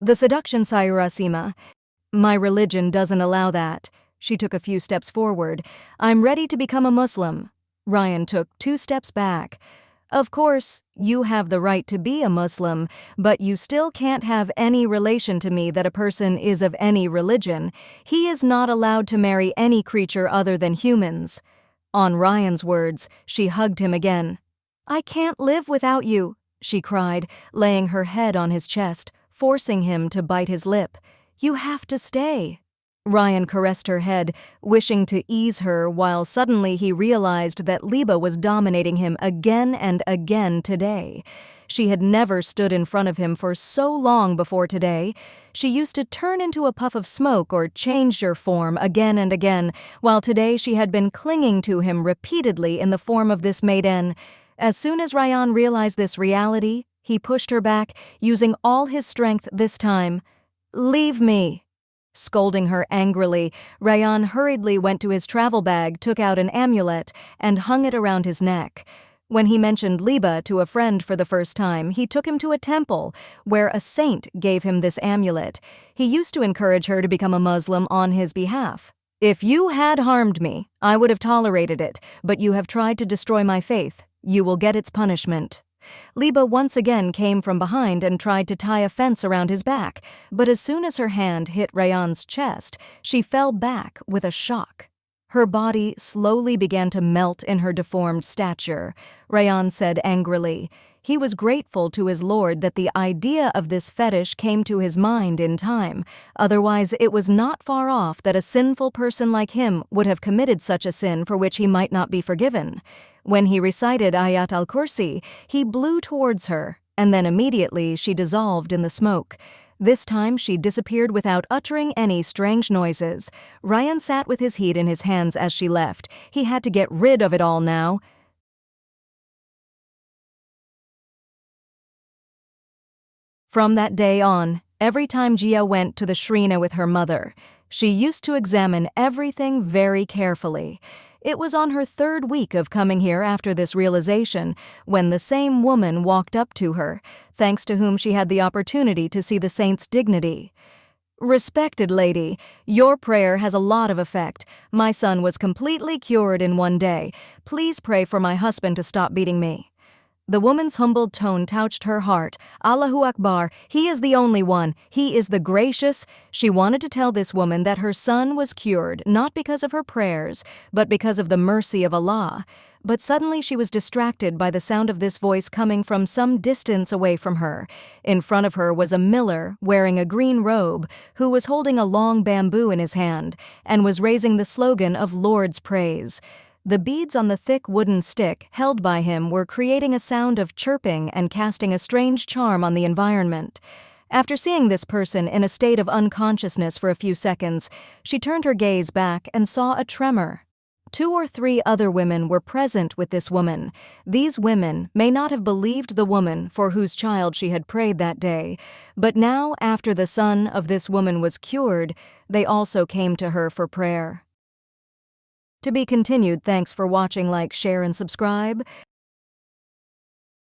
The seduction, Sayurasima. My religion doesn't allow that. She took a few steps forward. I'm ready to become a Muslim. Ryan took 2 steps back. Of course, you have the right to be a Muslim, but you still can't have any relation to me that a person is of any religion. He is not allowed to marry any creature other than humans. On Ryan's words, she hugged him again. I can't live without you, she cried, laying her head on his chest, forcing him to bite his lip. You have to stay. Ryan caressed her head, wishing to ease her, while suddenly he realized that Liba was dominating him again and again today. She had never stood in front of him for so long before today. She used to turn into a puff of smoke or change her form again and again, while today she had been clinging to him repeatedly in the form of this maiden. As soon as Ryan realized this reality, he pushed her back, using all his strength this time. Leave me. Scolding her angrily, Ryan hurriedly went to his travel bag, took out an amulet, and hung it around his neck. When he mentioned Liba to a friend for the first time, he took him to a temple, where a saint gave him this amulet. He used to encourage her to become a Muslim on his behalf. If you had harmed me, I would have tolerated it, but you have tried to destroy my faith. You will get its punishment. Liba once again came from behind and tried to tie a fence around his back, but as soon as her hand hit Ryan's chest, she fell back with a shock. Her body slowly began to melt in her deformed stature. Ryan said angrily. He was grateful to his lord that the idea of this fetish came to his mind in time. Otherwise, it was not far off that a sinful person like him would have committed such a sin for which he might not be forgiven. When he recited Ayat al-Kursi, he blew towards her, and then immediately she dissolved in the smoke. This time she disappeared without uttering any strange noises. Ryan sat with his heat in his hands as she left. He had to get rid of it all now. From that day on, every time Gia went to the Shrina with her mother, she used to examine everything very carefully. It was on her 3rd week of coming here after this realization when the same woman walked up to her, thanks to whom she had the opportunity to see the saint's dignity. Respected lady, your prayer has a lot of effect. My son was completely cured in 1 day. Please pray for my husband to stop beating me. The woman's humbled tone touched her heart. Allahu Akbar, he is the only one. He is the gracious. She wanted to tell this woman that her son was cured, not because of her prayers, but because of the mercy of Allah. But suddenly she was distracted by the sound of this voice coming from some distance away from her. In front of her was a miller wearing a green robe who was holding a long bamboo in his hand and was raising the slogan of Lord's Praise. The beads on the thick wooden stick held by him were creating a sound of chirping and casting a strange charm on the environment. After seeing this person in a state of unconsciousness for a few seconds, she turned her gaze back and saw a tremor. 2 or 3 other women were present with this woman. These women may not have believed the woman for whose child she had prayed that day, but now, after the son of this woman was cured, they also came to her for prayer. To be continued. Thanks for watching. Like, share, and subscribe.